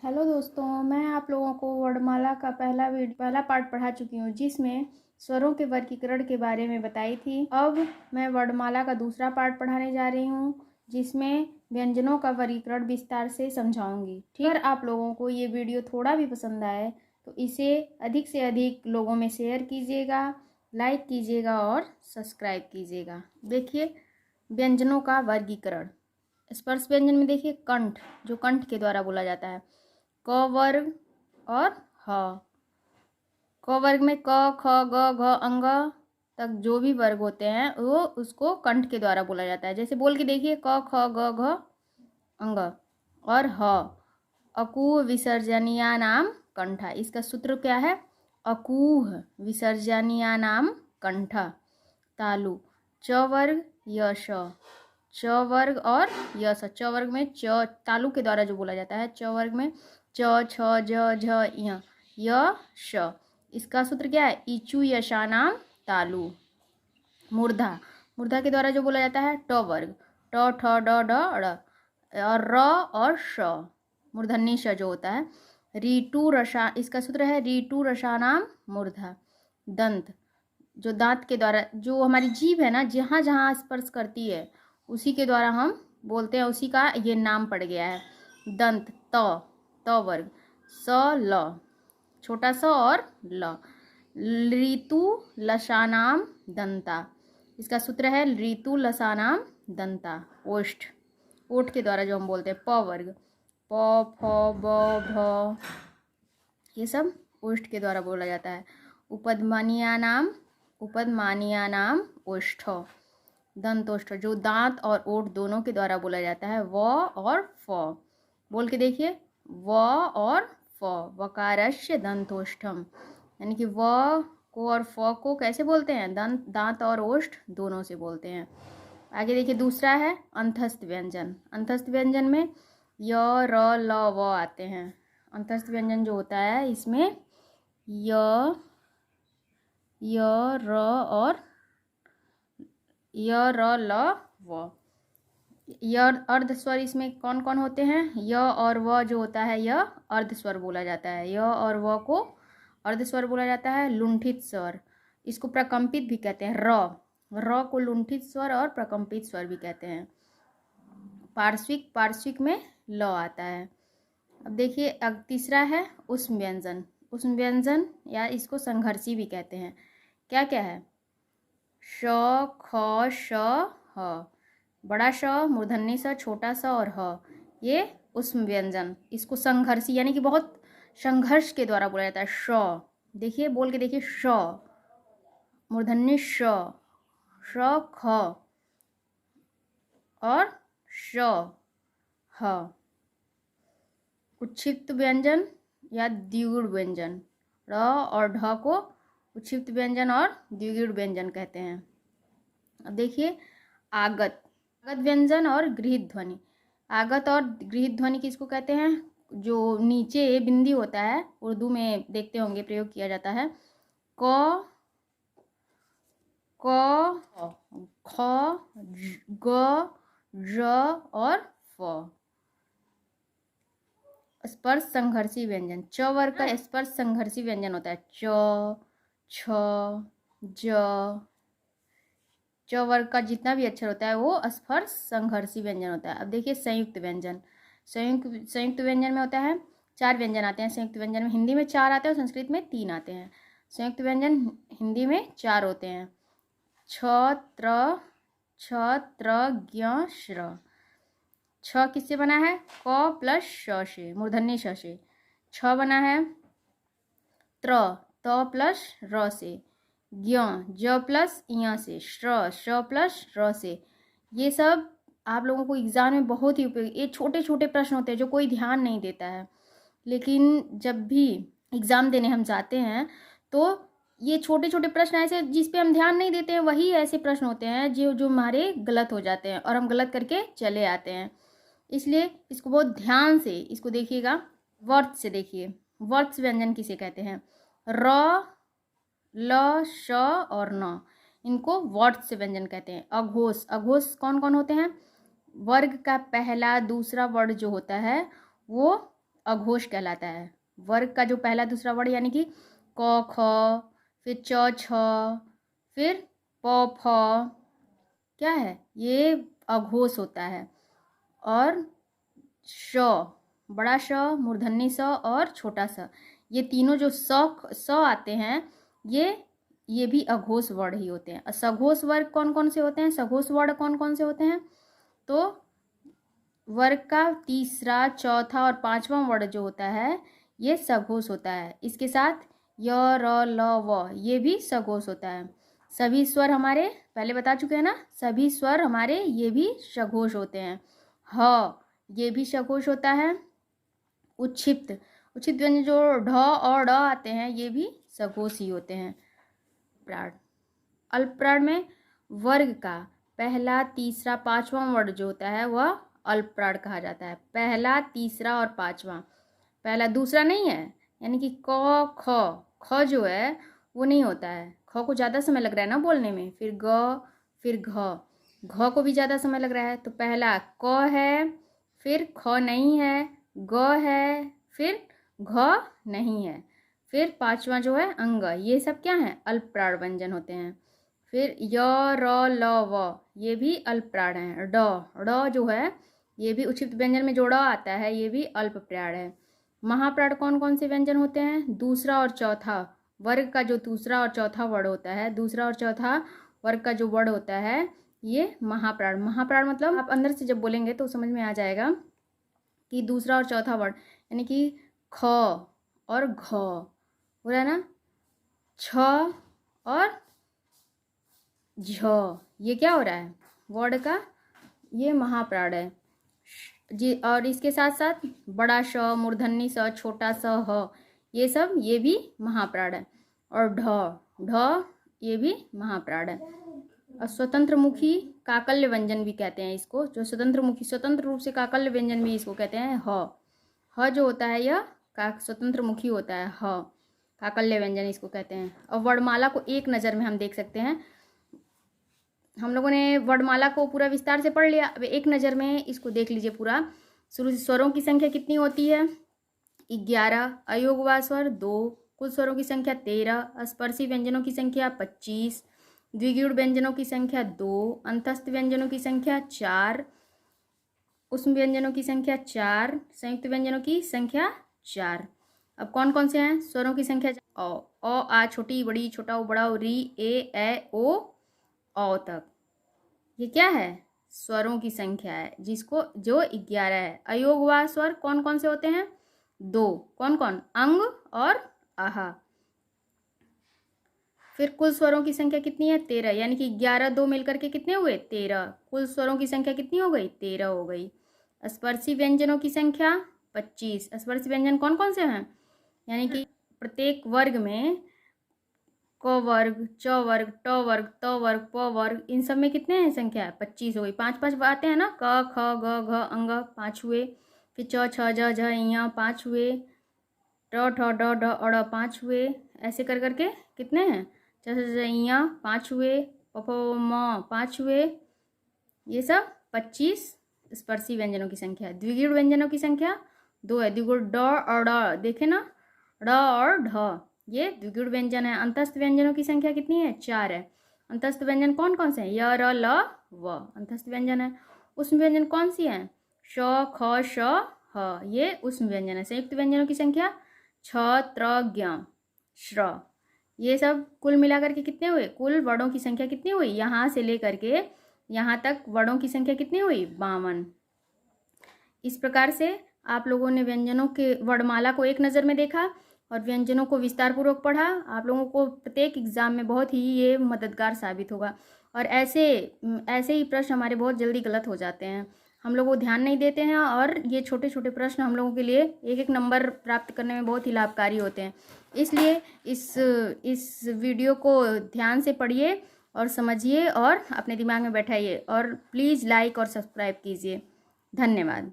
Hello दोस्तों, मैं आप लोगों को वर्णमाला का पहला पार्ट पढ़ा चुकी हूँ, जिसमें स्वरों के वर्गीकरण के बारे में बताई थी। अब मैं वर्णमाला का दूसरा पार्ट पढ़ाने जा रही हूँ, जिसमें व्यंजनों का वर्गीकरण विस्तार से समझाऊंगी। ठीक, अगर आप लोगों को ये वीडियो थोड़ा भी पसंद आए तो इसे अधिक से अधिक लोगों में शेयर कीजिएगा, लाइक कीजिएगा और सब्सक्राइब कीजिएगा। देखिए, व्यंजनों का वर्गीकरण। स्पर्श व्यंजन में देखिए कंठ, जो कंठ के द्वारा बोला जाता है। क वर्ग और ह। क वर्ग में क, ख, ग, घ, अंग तक जो भी वर्ग होते हैं वो उसको कंठ के द्वारा बोला जाता है। जैसे बोल के देखिए, क, ख, ग, घ, अंग। और ह, अकूह विसर्जनीया नाम कंठा। इसका सूत्र क्या है? अकूह विसर्जनीया नाम कंठा। तालु, च वर्ग यश, च वर्ग और यश। च वर्ग में च तालु के द्वारा जो बोला जाता है। च वर्ग में च, छ, ज, झ, य, श। इसका सूत्र क्या है? इचु यशानाम तालु। मूर्धा, मूर्धा के द्वारा जो बोला जाता है। ट वर्ग, ट, ठ, ड, ढ, ड़ और र और श, मूर्धन्य श जो होता है। रीटू रसा, इसका सूत्र है रीटू रसानाम मूर्धा। दंत, जो दांत के द्वारा, जो हमारी जीभ है ना, जहाँ जहाँ स्पर्श करती है उसी के द्वारा हम बोलते हैं, उसी का ये नाम पड़ गया है दंत। त वर्ग, स, ल, छोटा स और ल। ऋतु लसानाम दंता, इसका सूत्र है ऋतु लसानाम दंता। ओष्ठ, ओठ के द्वारा जो हम बोलते हैं। प वर्ग, प, फ, ब, भ, ये सब ओष्ठ के द्वारा बोला जाता है। उपदमानिया नाम ओष्ठ। दंतोष्ठ, जो दांत और ओठ दोनों के द्वारा बोला जाता है। व और फ, बोल के देखिए, व और फ। वकारस्य दंतोष्ठम, यानी कि व को और फ को कैसे बोलते हैं? दांत और ओष्ठ दोनों से बोलते हैं। आगे देखिए, दूसरा है अंतस्थ व्यंजन। अंतस्थ व्यंजन में य, र, ल, व आते हैं। अंतस्थ व्यंजन जो होता है इसमें य, र और य, र, ल, व। य अर्ध स्वर इसमें कौन कौन होते हैं? य और व जो होता है यह अर्ध स्वर बोला जाता है। य और व को अर्ध स्वर बोला जाता है। लुंठित स्वर, इसको प्रकंपित भी कहते हैं। र को लुंठित स्वर और प्रकंपित स्वर भी कहते हैं। पार्श्विक, पार्श्विक में ल आता है। अब देखिए, अब तीसरा है ऊष्म व्यंजन। ऊष्म व्यंजन या इसको संघर्षी भी कहते हैं। क्या क्या है? श, ख, श, ह। बड़ा श, मूर्धन्य स, छोटा स और ह, ये ऊष्म व्यंजन। इसको संघर्षी यानी कि बहुत संघर्ष के द्वारा बोला जाता है। श, देखिए बोल के देखिए, श, मूर्धन्य श, ख और श, ह। उच्छिप्त व्यंजन या द्विगुण व्यंजन। र और ढ को उच्छिप्त व्यंजन और द्विगुण व्यंजन कहते हैं। अब देखिए, आगत, आगत व्यंजन और गृहीत ध्वनि। आगत और गृहीत ध्वनि किसको कहते हैं? जो नीचे बिंदी होता है, उर्दू में देखते होंगे प्रयोग किया जाता है। क, ख, ग, र और फ। स्पर्श संघर्षी व्यंजन। च वर्ग का स्पर्श संघर्षी व्यंजन होता है। च, छ, ज। च वर्ग का जितना भी अक्षर होता है वो स्पर्श संघर्षी व्यंजन होता है। अब देखिए, संयुक्त व्यंजन। संयुक्त व्यंजन में होता है, 4 व्यंजन आते हैं संयुक्त व्यंजन में। हिंदी में 4 आते हैं और संस्कृत में 3 आते हैं। संयुक्त व्यंजन हिंदी में 4 होते हैं। छ, त्र, ज्ञ, श्र। छ किससे बना है? क प्लस श से, मूर्धन्य श से। छ बना है त्र, त प्लस र से। ज्ञ, ज प्लस य से। श्र, श प्लस र से। ये सब आप लोगों को एग्जाम में बहुत ही उपयोगी, ये छोटे छोटे प्रश्न होते हैं जो कोई ध्यान नहीं देता है, लेकिन जब भी एग्ज़ाम देने हम जाते हैं तो ये छोटे छोटे प्रश्न ऐसे जिस पे हम ध्यान नहीं देते हैं, वही ऐसे प्रश्न होते हैं जो जो हमारे गलत हो जाते हैं और हम गलत करके चले आते हैं। इसलिए इसको बहुत ध्यान से इसको देखिएगा। वर्त से देखिए, वर्त व्यंजन किसे कहते हैं? र, ल, श और न, इनको वर्त से व्यंजन कहते हैं। अघोष, अघोष कौन कौन होते हैं? वर्ग का पहला दूसरा वर्ण जो होता है वो अघोष कहलाता है। वर्ग का जो पहला दूसरा वर्ण यानी कि क ख, फिर च छ, फिर प फ, क्या है ये अघोष होता है। और श, बड़ा श, मूर्धन्य स और छोटा स, ये तीनों जो स आते हैं ये भी अघोष वर्ण ही होते हैं। सघोष वर्ग कौन कौन से होते हैं, सघोष वर्ण कौन कौन से होते हैं, तो वर्ग का तीसरा, चौथा और पांचवा वर्ण जो होता है ये सघोष होता है। इसके साथ य, र, ल, व ये भी सघोष होता है। सभी स्वर हमारे पहले बता चुके हैं ना, सभी स्वर हमारे ये भी सघोष होते हैं। ह ये भी सघोष होता है। उच्छिप्त व्यंजन जो ढ और ड आते हैं ये भी सघोष ही होते हैं। प्राण, अल्पप्राण में वर्ग का पहला, तीसरा, पांचवा वर्ण जो होता है वह अल्पप्राण कहा जाता है। पहला, तीसरा और पांचवा, पहला दूसरा नहीं है, यानी कि क ख जो है वो नहीं होता है। ख को ज़्यादा समय लग रहा है ना बोलने में, फिर ग, फिर घ को भी ज़्यादा समय लग रहा है। तो पहला क है, फिर ख नहीं है, ग है, फिर घ नहीं है, फिर पांचवा जो है अंग, ये सब क्या है अल्पप्राण व्यंजन होते हैं। फिर य, र, ल, व ये भी अल्पप्राण है। ड जो है ये भी उच्छिप्त व्यंजन में जो ड आता है ये भी अल्पप्राण है। महाप्राण कौन कौन से व्यंजन होते हैं, दूसरा और चौथा वर्ग का जो दूसरा और चौथा वर्ण होता है, दूसरा और चौथा वर्ग का जो वर्ण होता है ये महाप्राण। महाप्राण मतलब आप अंदर से जब बोलेंगे तो समझ में आ जाएगा कि दूसरा और चौथा वर्ण यानी कि ख और घ हो रहा है ना, छ और झ, ये क्या हो रहा है वर्ण का, ये महाप्राण है जी। और इसके साथ साथ बड़ा श, मूर्धन्य स, छोटा स, ह ये सब ये भी महाप्राण है। और ढ ये भी महाप्राण है। और स्वतंत्र मुखी काकल्य व्यंजन भी कहते हैं इसको, जो स्वतंत्र मुखी स्वतंत्र रूप से काकल्य व्यंजन भी इसको कहते हैं। ह जो होता है यह स्वतंत्र मुखी होता है, ह काकल्य व्यंजन इसको कहते हैं। और वर्णमाला को एक नज़र में हम देख सकते हैं। हम लोगों ने वर्णमाला को पूरा विस्तार से पढ़ लिया, अब एक नज़र में इसको देख लीजिए पूरा। शुरू से स्वरों की संख्या कितनी होती है 11, अयोगवा स्वर 2, कुल स्वरों की संख्या 13, स्पर्शी व्यंजनों की संख्या 25, द्विगुण व्यंजनों की संख्या 2, अंतस्थ व्यंजनों की संख्या 4, उष्म व्यंजनों की संख्या 4, संयुक्त व्यंजनों की संख्या 4। अब कौन कौन से हैं स्वरों की संख्या, अ, आ, छोटी, बड़ी, छोटा, बड़ा, री, ए, ओ, औ तक, ये क्या है स्वरों की संख्या है जिसको जो 11 है। अयोगवा स्वर कौन कौन से होते हैं 2, कौन कौन, अंग और आहा। फिर कुल स्वरों की संख्या कितनी है 13, यानी कि 11 2 मिलकर के कितने हुए 13, कुल स्वरों की संख्या कितनी हो गई 13 हो गई। स्पर्शी व्यंजनों की संख्या 25, स्पर्शी व्यंजन कौन कौन से हैं, यानी कि प्रत्येक वर्ग में क वर्ग, च वर्ग, ट वर्ग, त वर्ग, प वर्ग, इन सब में कितने हैं संख्या 25 हो गई। 5 आते हैं ना, क ख ग घ अंग 5 हुए, फिर च छ ज झ ञ 5 हुए, ट ठ ड ढ अड़ 5 हुए, ऐसे कर करके कितने हैं च छ ज ञ 5 हुए, प फ म 5 हुए, ये सब 25 स्पर्शी व्यंजनों की संख्या है। द्विगुण व्यंजनों की संख्या 2 है, द्विगुण ड और ड देखे ना, ड और ढ ये द्विगुण व्यंजन है। अंतस्थ व्यंजनों की संख्या कितनी है 4 है। अंतस्थ व्यंजन कौन कौन से हैं, य, र, ल, व अंतस्थ व्यंजन है। उष्म व्यंजन कौन सी है, श, ख, श, ह ये उष्म व्यंजन है। संयुक्त व्यंजनों की संख्या छ, त्र, ज्ञ, श्र, ये सब कुल मिलाकर के कितने हुए, कुल वर्णों की संख्या कितनी हुई, यहाँ से लेकर के यहाँ तक वर्णों की संख्या कितनी हुई 52। इस प्रकार से आप लोगों ने व्यंजनों के वर्णमाला को एक नज़र में देखा और व्यंजनों को विस्तार पूर्वक पढ़ा। आप लोगों को प्रत्येक एग्जाम में बहुत ही ये मददगार साबित होगा। और ऐसे ही प्रश्न हमारे बहुत जल्दी गलत हो जाते हैं, हम लोग वो ध्यान नहीं देते हैं, और ये छोटे छोटे प्रश्न हम लोगों के लिए एक एक नंबर प्राप्त करने में बहुत ही लाभकारी होते हैं। इसलिए इस वीडियो को ध्यान से पढ़िए और समझिए और अपने दिमाग में बैठाइए, और प्लीज़ लाइक और सब्सक्राइब कीजिए। धन्यवाद।